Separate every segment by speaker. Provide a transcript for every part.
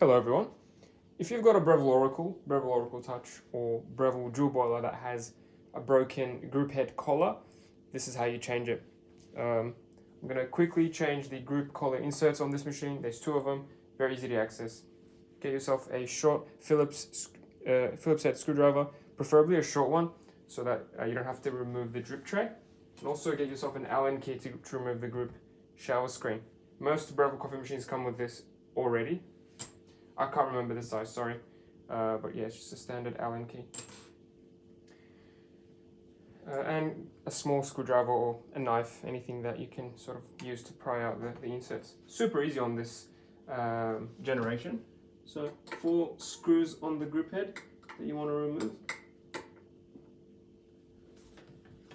Speaker 1: Hello everyone. If you've got a Breville Oracle Touch, or Breville Dual Boiler that has a broken group head collar, this is how you change it. I'm going to quickly change the group collar inserts on this machine. There's two of them, very easy to access. Get yourself a short Phillips head screwdriver, preferably a short one, so that you don't have to remove the drip tray. And also get yourself an Allen key to remove the group shower screen. Most Breville coffee machines come with this already. I can't remember the size, sorry. But yeah, it's just a standard Allen key. And a small screwdriver or a knife, anything that you can sort of use to pry out the inserts. Super easy on this generation. So 4 screws on the group head that you want to remove.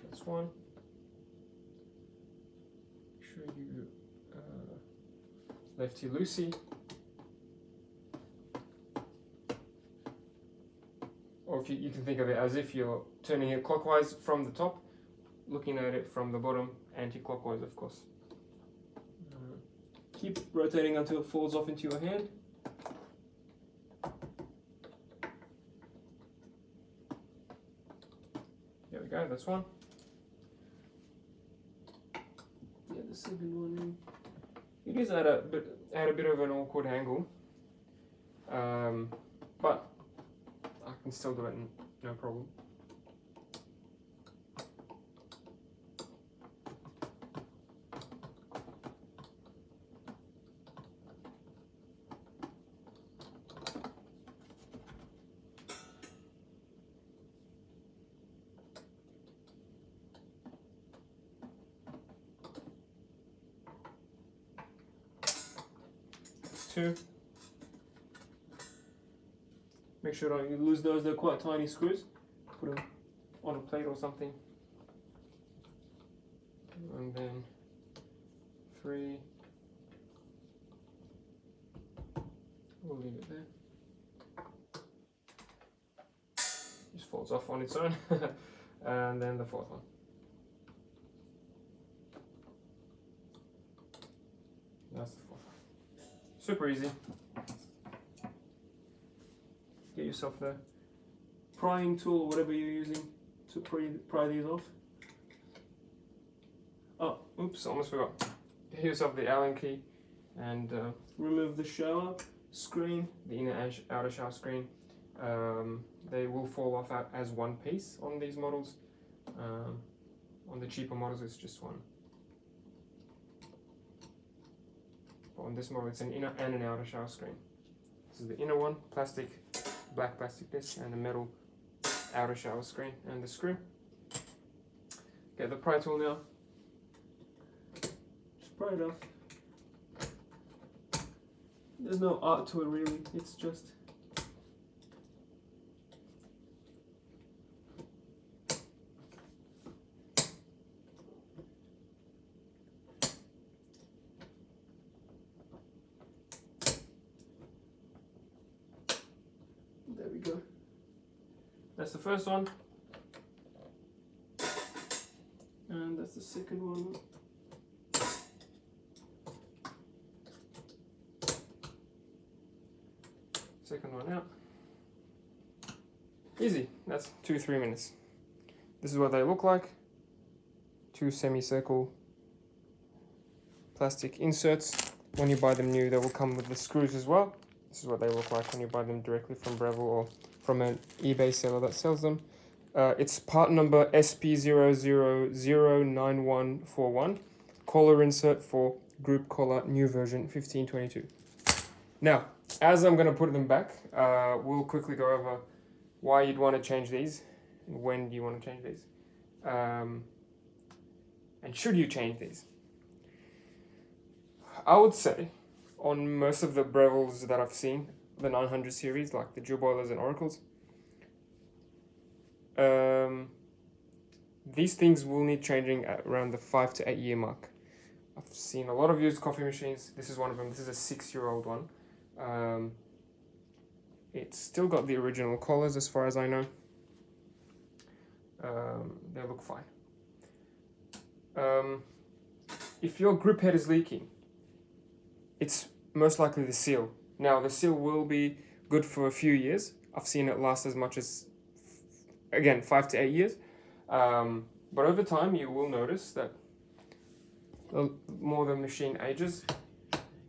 Speaker 1: That's one. Make sure you lefty-loosey. Or if you can think of it as if you're turning it clockwise from the top, looking at it from the bottom, anti-clockwise of course. Keep rotating until it falls off into your hand. There we go, that's one. Yeah, the second one, it is at a bit of an awkward angle, but I can still do it, no problem. Two. Make sure don't you lose those, they're quite tiny screws. Put them on a plate or something. And then 3. We'll leave it there. Just falls off on its own. And then the 4th one. That's the 4th one. Super easy. Get yourself the prying tool or whatever you're using to pry these off. Oh, oops, almost forgot. Get yourself the Allen key and remove the shower screen, the inner and outer shower screen. They will fall off as one piece on these models. On the cheaper models, it's just one. But on this model, it's an inner and an outer shower screen. This is the inner one, black plastic disc, and the metal outer shower screen and the screw. Get the pry tool now. Just pry it off. There's no art to it really, it's just there we go. That's the first one. And that's the second one. Second one out. Easy. That's 2-3 minutes. This is what they look like. 2 semicircle plastic inserts. When you buy them new, they will come with the screws as well. This is what they look like when you buy them directly from Breville or from an eBay seller that sells them. It's part number SP009141. Collar insert for group collar, new version 1522. Now, as I'm going to put them back, we'll quickly go over why you'd want to change these and when do you want to change these. And should you change these? I would say on most of the Brevilles that I've seen, the 900 series, like the Dual Boilers and Oracles, these things will need changing at around the 5 to 8 year mark. I've seen a lot of used coffee machines. This is one of them. This is a 6-year-old one. It's still got the original collars as far as I know. They look fine. If your group head is leaking, it's most likely the seal. Now the seal will be good for a few years. I've seen it last as much as, again, 5 to 8 years. But over time you will notice that the more the machine ages,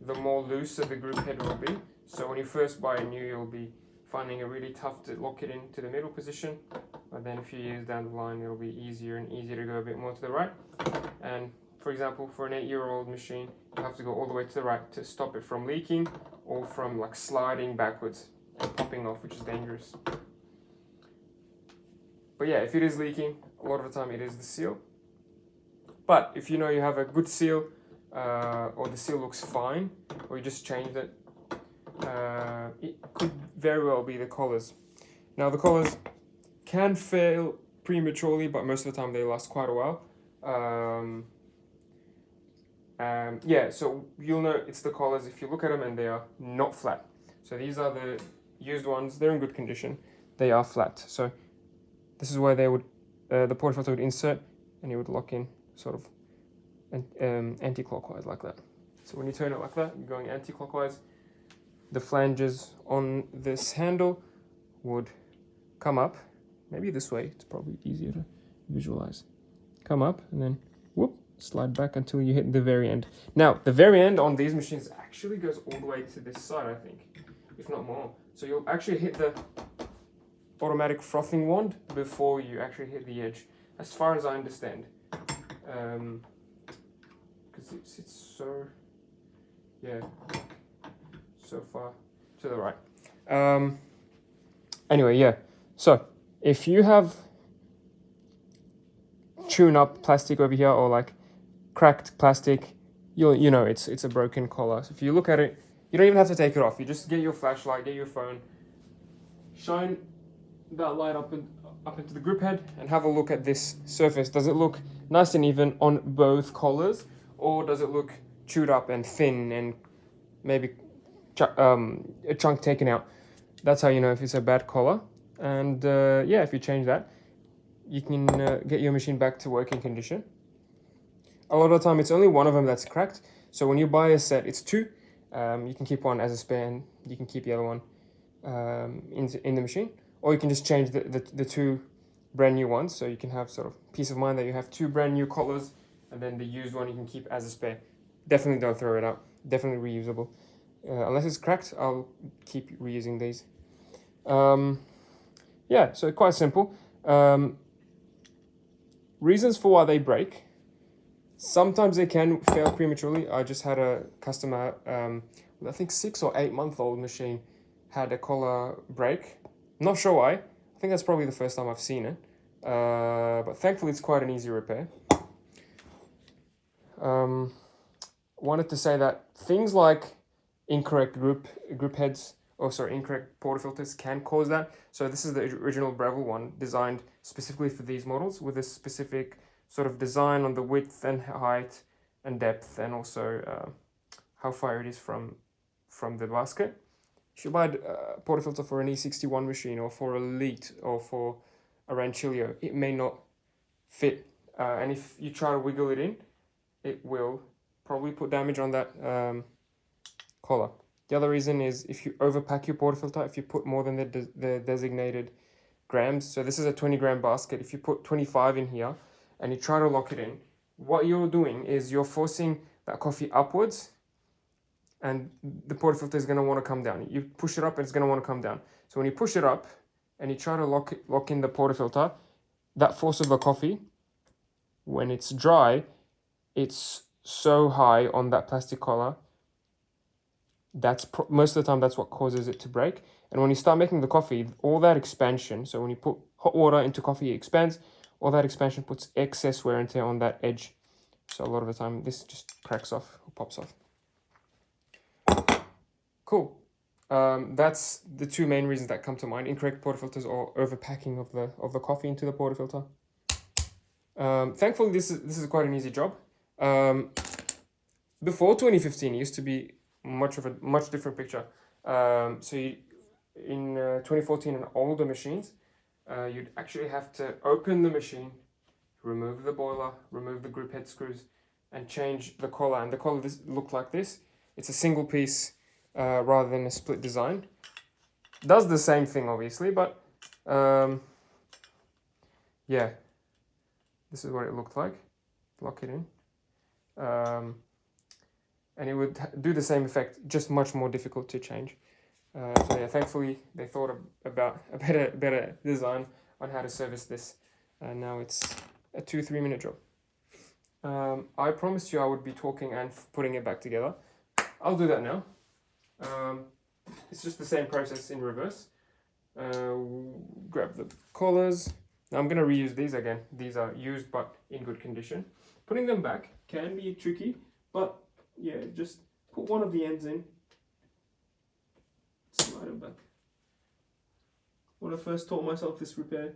Speaker 1: the more looser the group head will be. So when you first buy a new, you'll be finding it really tough to lock it into the middle position. But then a few years down the line, it'll be easier and easier to go a bit more to the right. And for example, for an 8-year-old machine, you have to go all the way to the right to stop it from leaking or from like sliding backwards and popping off, which is dangerous. But yeah, if it is leaking, a lot of the time it is the seal. But if you know you have a good seal, or the seal looks fine, or you just changed it, it could very well be the collars. Now the collars can fail prematurely, but most of the time they last quite a while. Yeah, so you'll know it's the collars if you look at them and they are not flat. So these are the used ones, they're in good condition, they are flat. So this is where they would, the portafilter would insert and it would lock in sort of anti-clockwise like that. So when you turn it like that, you're going anti-clockwise, the flanges on this handle would come up, maybe this way, it's probably easier to visualize. Come up and then whoop, slide back until you hit the very end. Now, the very end on these machines actually goes all the way to this side, I think, if not more. So you'll actually hit the automatic frothing wand before you actually hit the edge, as far as I understand. Because it's so, yeah, so far to the right. Anyway, yeah, so if you have tune-up plastic over here or like cracked plastic, you know it's a broken collar. So if you look at it, you don't even have to take it off. You just get your flashlight, get your phone, shine that light up into the grip head and have a look at this surface. Does it look nice and even on both collars, or does it look chewed up and thin and maybe a chunk taken out? That's how you know if it's a bad collar. And yeah, if you change that, you can get your machine back to working condition. A lot of the time it's only one of them that's cracked, so when you buy a set it's two. You can keep one as a spare and you can keep the other one in the machine, or you can just change the two brand new ones, so you can have sort of peace of mind that you have two brand new collars, and then the used one you can keep as a spare. Definitely don't throw it out, definitely reusable. Unless it's cracked, I'll keep reusing these. Yeah, so quite simple. Reasons for why they break. Sometimes they can fail prematurely. I just had a customer, I think 6 or 8 month old machine, had a collar break. Not sure why. I think that's probably the first time I've seen it. But thankfully it's quite an easy repair. Wanted to say that things like incorrect group heads, incorrect portafilters can cause that. So this is the original Breville one, designed specifically for these models with a specific sort of design on the width and height and depth, and also how far it is from the basket. If you buy a portafilter for an E61 machine or for a Elite or for a Reinstalling, it may not fit. And if you try to wiggle it in, it will probably put damage on that collar. The other reason is if you overpack your portafilter, if you put more than the designated grams. So this is a 20 gram basket. If you put 25 in here and you try to lock it in, what you're doing is you're forcing that coffee upwards, and the portafilter is going to want to come down. You push it up and it's going to want to come down. So when you push it up and you try to lock in the portafilter, that force of the coffee, when it's dry, it's so high on that plastic collar, that's most of the time that's what causes it to break. And when you start making the coffee, all that expansion, so when you put hot water into coffee, it expands, all that expansion puts excess wear and tear on that edge. So a lot of the time this just cracks off or pops off. Cool. That's the two main reasons that come to mind: incorrect portafilters or overpacking of the coffee into the portafilter. Thankfully, this is quite an easy job. Before 2015, it used to be much different picture. In 2014 and older machines, you'd actually have to open the machine, remove the boiler, remove the group head screws, and change the collar. And the collar looked like this. It's a single piece rather than a split design. Does the same thing obviously, but yeah, this is what it looked like. Lock it in. And it would do the same effect, just much more difficult to change. So yeah, thankfully they thought about a better design on how to service this. And now it's a 2-3 minute job. I promised you I would be talking and putting it back together. I'll do that now. It's just the same process in reverse. Grab the collars. Now I'm going to reuse these again. These are used but in good condition. Putting them back can be tricky, but yeah, just put one of the ends in. Slide it back. When I first taught myself this repair,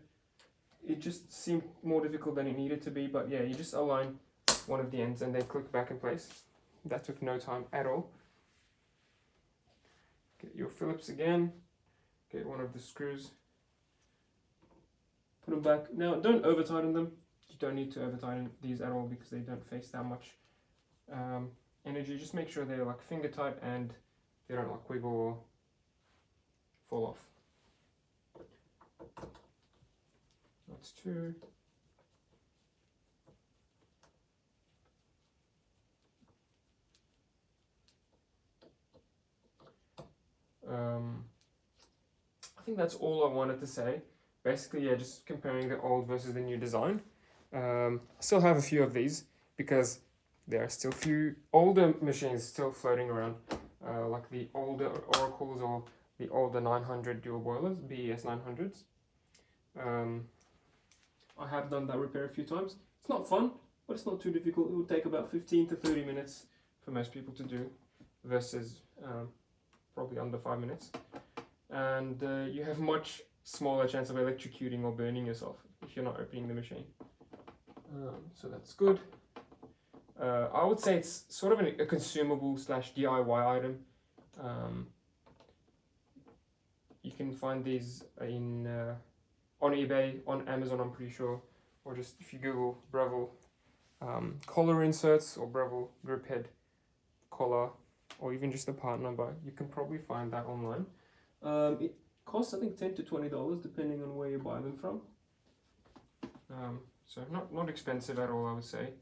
Speaker 1: it just seemed more difficult than it needed to be, but yeah, you just align one of the ends and then click back in place. That took no time at all. Get your Phillips again, get one of the screws, put them back. Now don't over tighten them. You don't need to over tighten these at all because they don't face that much energy. Just make sure they're like finger tight and they don't like wiggle or fall off. That's 2. I think that's all I wanted to say. Basically, yeah, just comparing the old versus the new design. I still have a few of these because there are still a few older machines still floating around, like the older Oracles or the older 900 dual boilers, BES 900s. I have done that repair a few times. It's not fun, but it's not too difficult. It will take about 15 to 30 minutes for most people to do versus probably under 5 minutes. And you have much smaller chance of electrocuting or burning yourself if you're not opening the machine. So that's good. I would say it's sort of a consumable / DIY item. You can find these in on eBay, on Amazon, I'm pretty sure, or just if you Google Breville collar inserts or Breville grip head collar, or even just the part number, you can probably find that online. It costs I think $10 to $20 depending on where you buy them from. So not expensive at all, I would say.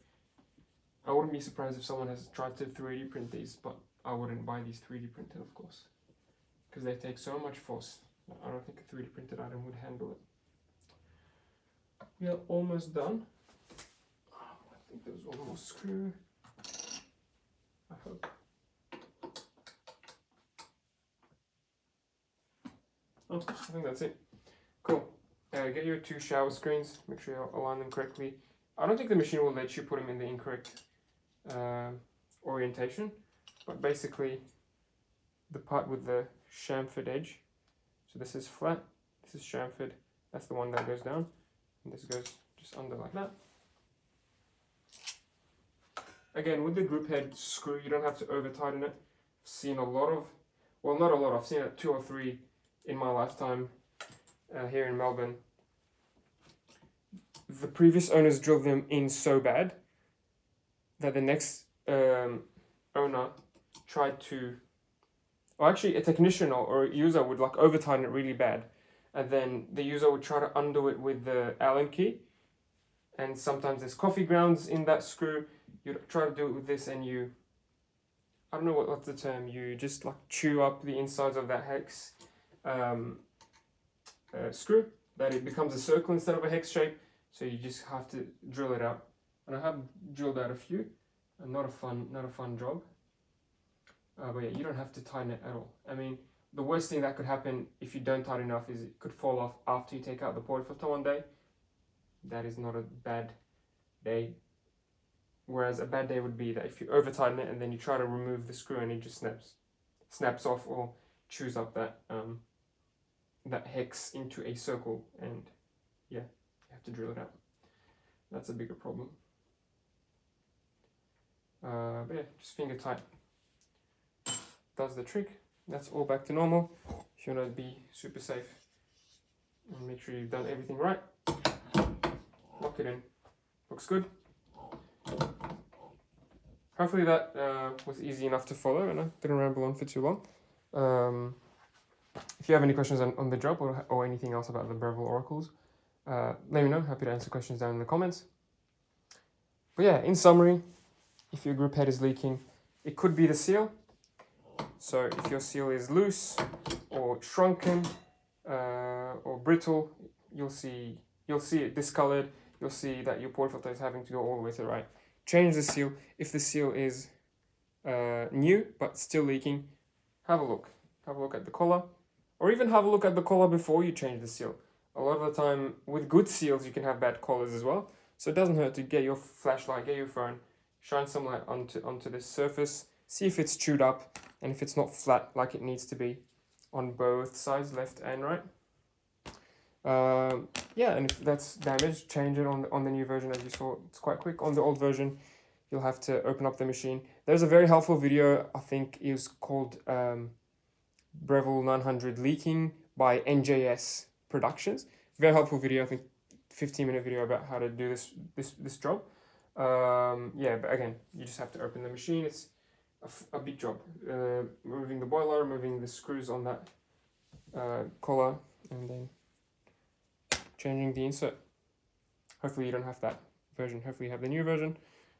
Speaker 1: I wouldn't be surprised if someone has tried to 3D print these, but I wouldn't buy these 3D printed, of course, because they take so much force. I don't think a 3D printed item would handle it. We are almost done. I think there's one more screw. I hope. Oh, I think that's it. Cool. Get your 2 shower screens. Make sure you align them correctly. I don't think the machine will let you put them in the incorrect orientation, but basically the part with the chamfered edge. So this is flat, this is chamfered, that's the one that goes down, and this goes just under like that. Again, with the grip head screw, you don't have to over tighten it. I've seen a lot of, well, not a lot, I've seen it 2 or 3 in my lifetime here in Melbourne. The previous owners drilled them in so bad that the next owner tried to, or actually a technician or a user would like over tighten it really bad, and then the user would try to undo it with the Allen key, and sometimes there's coffee grounds in that screw. You'd try to do it with this and you, I don't know what's the term, you just like chew up the insides of that hex screw, that it becomes a circle instead of a hex shape, so you just have to drill it out. And I have drilled out a few, and not a fun job. But yeah, you don't have to tighten it at all. I mean, the worst thing that could happen if you don't tighten enough is it could fall off after you take out the portafilter one day. That is not a bad day. Whereas a bad day would be that if you over tighten it and then you try to remove the screw and it just snaps off or chews up that that hex into a circle, and yeah, you have to drill it out. That's a bigger problem. But yeah, just finger tight does the trick. That's all back to normal. If you want to be super safe and make sure you've done everything right, lock it in. Looks good. Hopefully that was easy enough to follow and I didn't ramble on for too long. If you have any questions on the job or anything else about the Breville Oracles, let me know. Happy to answer questions down in the comments. But yeah, in summary, if your group head is leaking, it could be the seal. So if your seal is loose or shrunken or brittle, you'll see it discolored. You'll see that your port filter is having to go all the way to the right. Change the seal. If the seal is new but still leaking, have a look. Have a look at the collar, or even have a look at the collar before you change the seal. A lot of the time, with good seals, you can have bad collars as well. So it doesn't hurt to get your flashlight, get your phone, shine some light onto this surface, see if it's chewed up, and if it's not flat like it needs to be on both sides, left and right. Yeah, and if that's damaged, change it on the new version. As you saw, it's quite quick. On the old version, you'll have to open up the machine. There's a very helpful video, I think it was called Breville 900 Leaking by NJS Productions. Very helpful video, I think 15-minute video about how to do this job. Yeah, but again, you just have to open the machine. It's a big job. Removing the boiler, removing the screws on that collar, and then changing the insert. Hopefully you don't have that version. Hopefully you have the new version.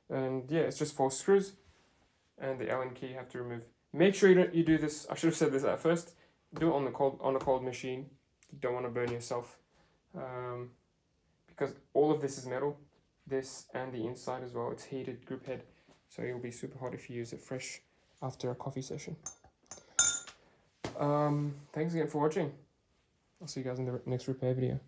Speaker 1: And yeah, it's just 4 screws and the Allen key you have to remove. Make sure you do this. I should have said this at first. Do it on a cold machine. You don't want to burn yourself, because all of this is metal. This and the inside as well. It's heated group head, so it'll be super hot if you use it fresh after a coffee session. Thanks again for watching. I'll see you guys in the next repair video.